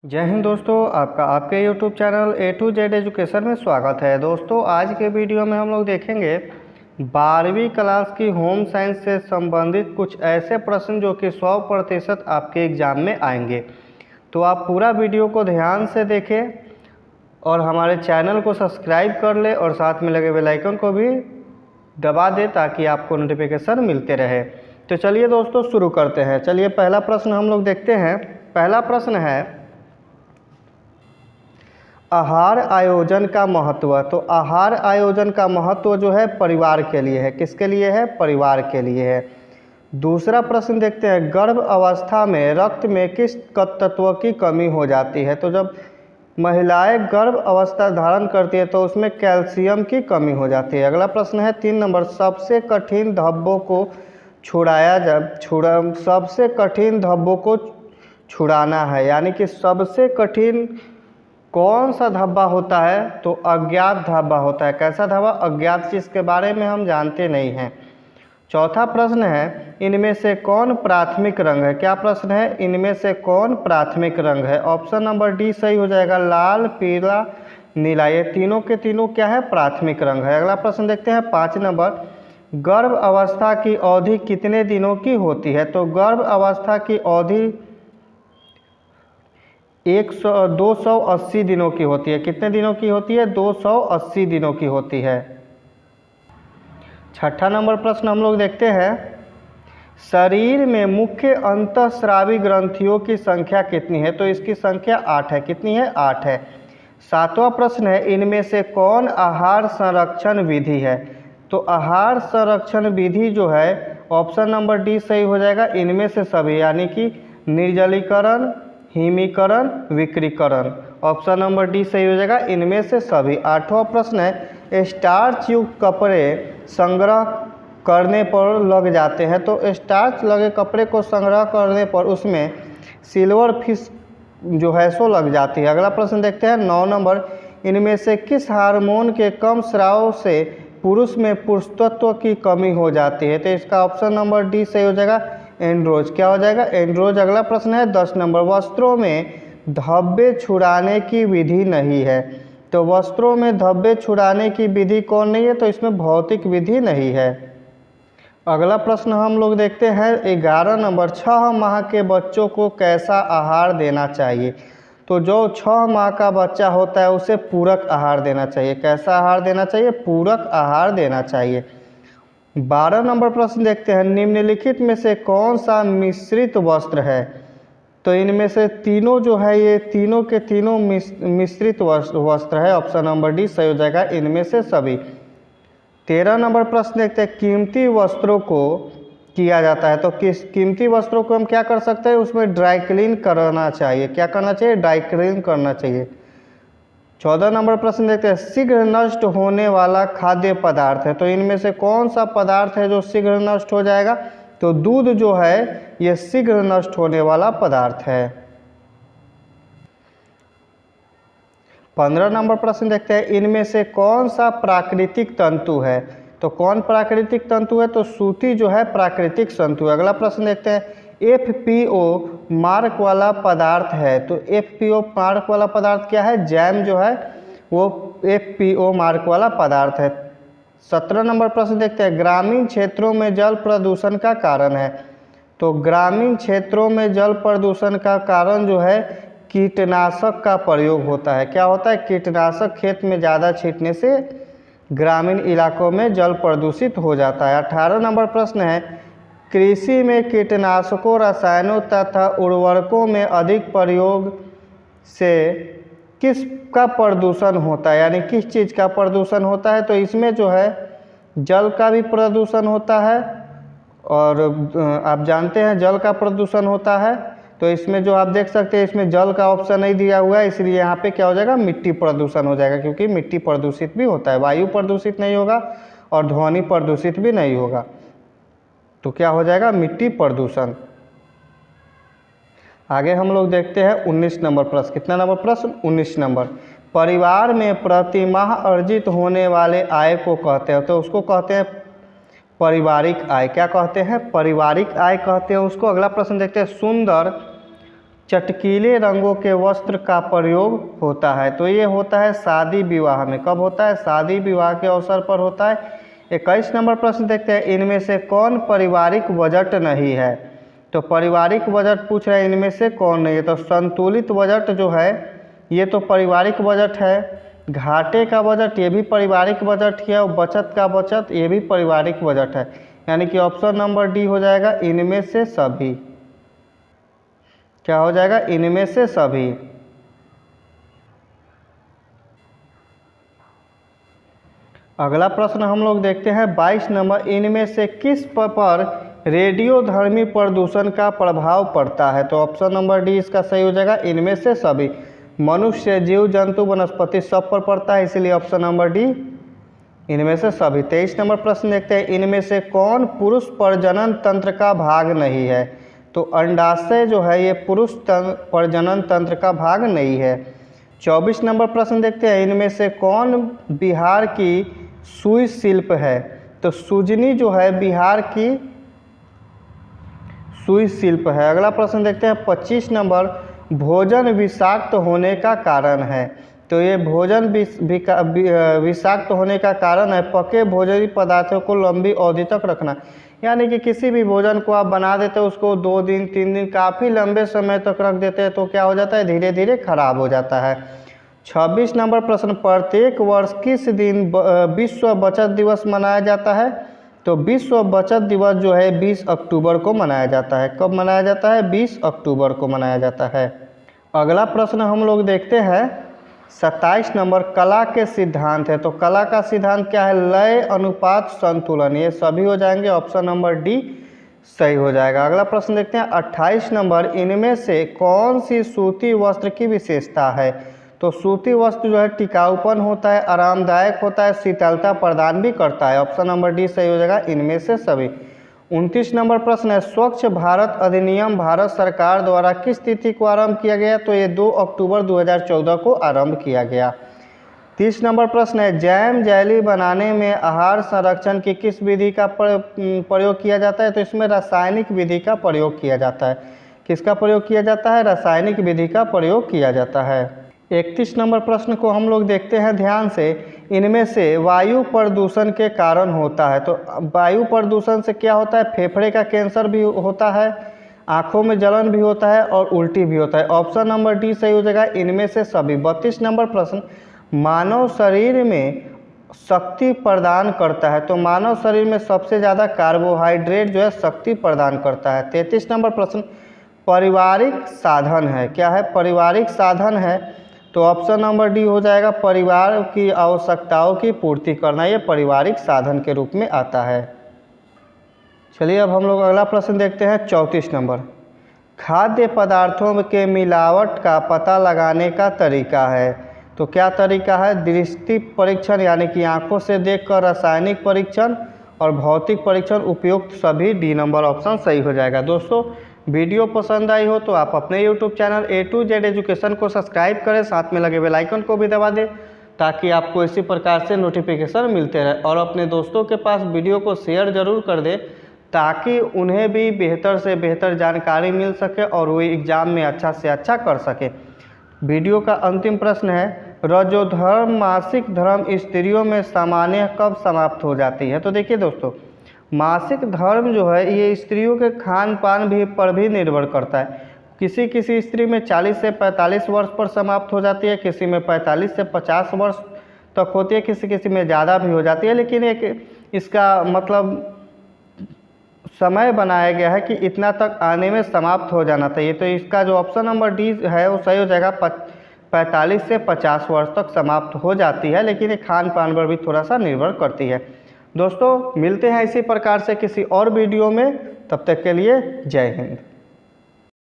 जय हिंद दोस्तों, आपका आपके YouTube channel A to Z education में स्वागत है। दोस्तों, आज के वीडियो में हम लोग देखेंगे 12वीं क्लास की होम साइंस से संबंधित कुछ ऐसे प्रश्न जो कि 100% आपके एग्ज़ाम में आएंगे। तो आप पूरा वीडियो को ध्यान से देखें और हमारे चैनल को सब्सक्राइब कर ले और साथ में लगे बेल आइकन को भी दबा दें ताकि आपको नोटिफिकेशन मिलते रहे। तो चलिए दोस्तों शुरू करते हैं। चलिए पहला प्रश्न हम लोग देखते हैं। पहला प्रश्न है आहार आयोजन का महत्व। तो आहार आयोजन का महत्व जो है परिवार के लिए है। किसके लिए है? परिवार के लिए है। दूसरा प्रश्न देखते हैं, गर्भ अवस्था में रक्त में किस तत्व की कमी हो जाती है? तो जब महिलाएं गर्भ अवस्था धारण करती है तो उसमें कैल्शियम की कमी हो जाती है। अगला प्रश्न है 3 नंबर, सबसे कठिन धब्बों को सबसे कठिन धब्बों को छुड़ाना है, यानी कि सबसे कठिन कौन सा धब्बा होता है? तो अज्ञात धब्बा होता है। कैसा धब्बा? अज्ञात चीज़ के बारे में हम जानते नहीं हैं। चौथा प्रश्न है, इनमें से कौन प्राथमिक रंग है? क्या प्रश्न है? इनमें से कौन प्राथमिक रंग है? ऑप्शन नंबर डी सही हो जाएगा, लाल, पीला, नीला। ये तीनों के तीनों क्या है? प्राथमिक रंग है। अगला प्रश्न देखते हैं 5 नंबर, गर्भ अवस्था की अवधि कितने दिनों की होती है? तो गर्भ अवस्था की अवधि 280 दिनों की होती है। कितने दिनों की होती है? 280 दिनों की होती है। छठा नंबर प्रश्न हम लोग देखते हैं, शरीर में मुख्य अंतःस्रावी ग्रंथियों की संख्या कितनी है? तो इसकी संख्या 8 है। कितनी है? 8 है। सातवां प्रश्न है, इनमें से कौन आहार संरक्षण विधि है? तो आहार संरक्षण विधि जो है ऑप्शन नंबर डी सही हो जाएगा, इनमें से सभी, यानी कि निर्जलीकरण, हिमीकरण, विकृतीकरण। ऑप्शन नंबर डी सही हो जाएगा, इनमें से सभी। आठवां प्रश्न है, स्टार्च युक्त कपड़े संग्रह करने पर लग जाते हैं। तो स्टार्च लगे कपड़े को संग्रह करने पर उसमें सिल्वर फिश जो है सो लग जाती है। अगला प्रश्न देखते हैं 9 नंबर, इनमें से किस हार्मोन के कम स्राव से पुरुष में पुरुषत्व की कमी हो जाती है? तो इसका ऑप्शन नंबर डी सही हो जाएगा, एंड्रोज। क्या हो जाएगा? एंड्रोज। अगला प्रश्न है 10 नंबर, वस्त्रों में धब्बे छुड़ाने की विधि नहीं है। तो वस्त्रों में धब्बे छुड़ाने की विधि कौन नहीं है? तो इसमें भौतिक विधि नहीं है। अगला प्रश्न हम लोग देखते हैं 11 नंबर, 6 माह के बच्चों को कैसा आहार देना चाहिए? तो जो 6 माह का बच्चा होता है उसे पूरक आहार देना चाहिए। कैसा आहार देना चाहिए? पूरक आहार देना चाहिए। 12 नंबर प्रश्न देखते हैं, निम्नलिखित में से कौन सा मिश्रित वस्त्र है? तो इनमें से तीनों जो है ये तीनों के तीनों मिश्रित वस्त्र है। ऑप्शन नंबर डी सही हो जाएगा, इनमें से सभी। 13 नंबर प्रश्न देखते हैं, कीमती वस्त्रों को किया जाता है। तो किस कीमती वस्त्रों को हम क्या कर सकते हैं? उसमें ड्राई क्लीन करना चाहिए। क्या करना चाहिए? ड्राई क्लीन करना चाहिए। 14 नंबर प्रश्न देखते हैं, शीघ्र नष्ट होने वाला खाद्य पदार्थ है। तो इनमें से कौन सा पदार्थ है जो शीघ्र नष्ट हो जाएगा? तो दूध जो है ये शीघ्र नष्ट होने वाला पदार्थ है। 15 नंबर प्रश्न देखते हैं, इनमें से कौन सा प्राकृतिक तंतु है? तो कौन प्राकृतिक तंतु है? तो सूती जो है प्राकृतिक तंतु है। अगला प्रश्न देखते हैं, FPO मार्क वाला पदार्थ है। तो FPO मार्क वाला पदार्थ क्या है? जैम जो है वो FPO मार्क वाला पदार्थ है। 17 नंबर प्रश्न देखते हैं, ग्रामीण क्षेत्रों में जल प्रदूषण का कारण है। तो ग्रामीण क्षेत्रों में जल प्रदूषण का कारण जो है कीटनाशक का प्रयोग होता है। क्या होता है? कीटनाशक खेत में ज़्यादा छींटने से ग्रामीण इलाकों में जल प्रदूषित हो जाता है। 18 नंबर प्रश्न है, कृषि में कीटनाशकों, रसायनों तथा उर्वरकों में अधिक प्रयोग से किसका प्रदूषण होता है? यानी किस चीज़ का प्रदूषण होता है? तो इसमें जो है जल का भी प्रदूषण होता है और आप जानते हैं जल का प्रदूषण होता है। तो इसमें जो आप देख सकते हैं इसमें जल का ऑप्शन नहीं दिया हुआ है, इसलिए यहाँ पे क्या हो जाएगा? मिट्टी प्रदूषण हो जाएगा, क्योंकि मिट्टी प्रदूषित भी होता है। वायु प्रदूषित नहीं होगा और ध्वनि प्रदूषित भी नहीं होगा। तो क्या हो जाएगा? मिट्टी प्रदूषण। आगे हम लोग देखते हैं 19 नंबर प्रश्न। कितना नंबर प्रश्न? 19 नंबर, परिवार में प्रति माह अर्जित होने वाले आय को कहते हैं। तो उसको कहते हैं पारिवारिक आय। क्या कहते हैं? पारिवारिक आय कहते हैं उसको। अगला प्रश्न देखते हैं, सुंदर चटकीले रंगों के वस्त्र का प्रयोग होता है? तो ये होता है शादी विवाह में। कब होता है? शादी विवाह के अवसर पर होता है। 21 नंबर प्रश्न देखते हैं, इनमें से कौन पारिवारिक बजट नहीं है? तो पारिवारिक बजट पूछ रहे हैं, इनमें से कौन नहीं है? तो संतुलित बजट जो है ये तो पारिवारिक बजट है, घाटे का बजट ये भी पारिवारिक बजट है, और बचत का बचत ये भी पारिवारिक बजट है। यानी कि ऑप्शन नंबर डी हो जाएगा इनमें से सभी। क्या हो जाएगा? इनमें से सभी। अगला प्रश्न हम लोग देखते हैं 22 नंबर, इनमें से किस पर रेडियोधर्मी प्रदूषण का प्रभाव पड़ता है? तो ऑप्शन नंबर डी इसका सही हो जाएगा, इनमें से सभी। मनुष्य, जीव जंतु, वनस्पति सब पर पड़ता है, इसलिए ऑप्शन नंबर डी इनमें से सभी। 23 नंबर प्रश्न देखते हैं, इनमें से कौन पुरुष प्रजनन तंत्र का भाग नहीं है? तो अंडाशय जो है ये पुरुष प्रजनन तंत्र का भाग नहीं है। 24 नंबर प्रश्न देखते हैं, इनमें से कौन बिहार की सुई शिल्प है? तो सुजनी जो है बिहार की सुई शिल्प है। अगला प्रश्न देखते हैं 25 नंबर, भोजन विषाक्त होने का कारण है? तो ये भोजन विषाक्त होने का कारण है पके भोजनी पदार्थों को लंबी अवधि तक रखना। यानी कि किसी भी भोजन को आप बना देते हो, उसको 2 दिन 3 दिन काफ़ी लंबे समय तक रख देते हैं, तो क्या हो जाता है? धीरे धीरे खराब हो जाता है। 26 नंबर प्रश्न, प्रत्येक वर्ष किस दिन विश्व बचत दिवस मनाया जाता है? तो विश्व बचत दिवस जो है 20 अक्टूबर को मनाया जाता है। कब मनाया जाता है? 20 अक्टूबर को मनाया जाता है। अगला प्रश्न हम लोग देखते हैं 27 नंबर, कला के सिद्धांत है। तो कला का सिद्धांत क्या है? लय, अनुपात, संतुलन। ये सभी हो जाएंगे, ऑप्शन नंबर डी सही हो जाएगा। अगला प्रश्न देखते हैं 28 नंबर, इनमें से कौन सी सूती वस्त्र की विशेषता है? तो सूती वस्त्र जो है टिकाऊपन होता है, आरामदायक होता है, शीतलता प्रदान भी करता है। ऑप्शन नंबर डी सही हो जाएगा, इनमें से सभी। 29 नंबर प्रश्न है, स्वच्छ भारत अधिनियम भारत सरकार द्वारा किस तिथि को आरंभ किया गया? तो ये 2 अक्टूबर 2014 को आरंभ किया गया। 30 नंबर प्रश्न है, जैम जेली बनाने में आहार संरक्षण की किस विधि का प्रयोग किया जाता है? तो इसमें रासायनिक विधि का प्रयोग किया जाता है। किसका प्रयोग किया जाता है? रासायनिक विधि का प्रयोग किया जाता है। 31 नंबर प्रश्न को हम लोग देखते हैं ध्यान से, इनमें से वायु प्रदूषण के कारण होता है? तो वायु प्रदूषण से क्या होता है? फेफड़े का कैंसर भी होता है, आँखों में जलन भी होता है और उल्टी भी होता है। ऑप्शन नंबर डी सही हो जाएगा, इनमें से सभी। 32 नंबर प्रश्न, मानव शरीर में शक्ति प्रदान करता है? तो मानव शरीर में सबसे ज़्यादा कार्बोहाइड्रेट जो है शक्ति प्रदान करता है। 33 नंबर प्रश्न, पारिवारिक साधन है? क्या है? पारिवारिक साधन है, तो ऑप्शन नंबर डी हो जाएगा, परिवार की आवश्यकताओं की पूर्ति करना, ये पारिवारिक साधन के रूप में आता है। चलिए अब हम लोग अगला प्रश्न देखते हैं 34 नंबर, खाद्य पदार्थों के मिलावट का पता लगाने का तरीका है? तो क्या तरीका है? दृष्टि परीक्षण यानी कि आंखों से देखकर, रासायनिक परीक्षण और भौतिक परीक्षण उपयुक्त सभी। डी नंबर ऑप्शन सही हो जाएगा। दोस्तों वीडियो पसंद आई हो तो आप अपने YouTube channel A to Z education को सब्सक्राइब करें, साथ में लगे बेल आइकन को भी दबा दें ताकि आपको इसी प्रकार से नोटिफिकेशन मिलते रहे, और अपने दोस्तों के पास वीडियो को शेयर ज़रूर कर दें ताकि उन्हें भी बेहतर से बेहतर जानकारी मिल सके और वो एग्ज़ाम में अच्छा से अच्छा कर सके। वीडियो का अंतिम प्रश्न है, रजोधर्म मासिक धर्म स्त्रियों में सामान्य कब समाप्त हो जाती है? तो देखिए दोस्तों, मासिक धर्म जो है ये स्त्रियों के खान पान भी पर भी निर्भर करता है। किसी किसी स्त्री में 40 से 45 वर्ष पर समाप्त हो जाती है, किसी में 45 से 50 वर्ष तक होती है, किसी किसी में ज़्यादा भी हो जाती है, लेकिन एक इसका मतलब समय बनाया गया है कि इतना तक आने में समाप्त हो जाना चाहिए। तो इसका जो ऑप्शन नंबर डी है वो सही हो जाएगा, 45 से 50 वर्ष तक समाप्त हो जाती है, लेकिन ये खान पान पर भी थोड़ा सा निर्भर करती है। दोस्तों मिलते हैं इसी प्रकार से किसी और वीडियो में, तब तक के लिए जय हिंद।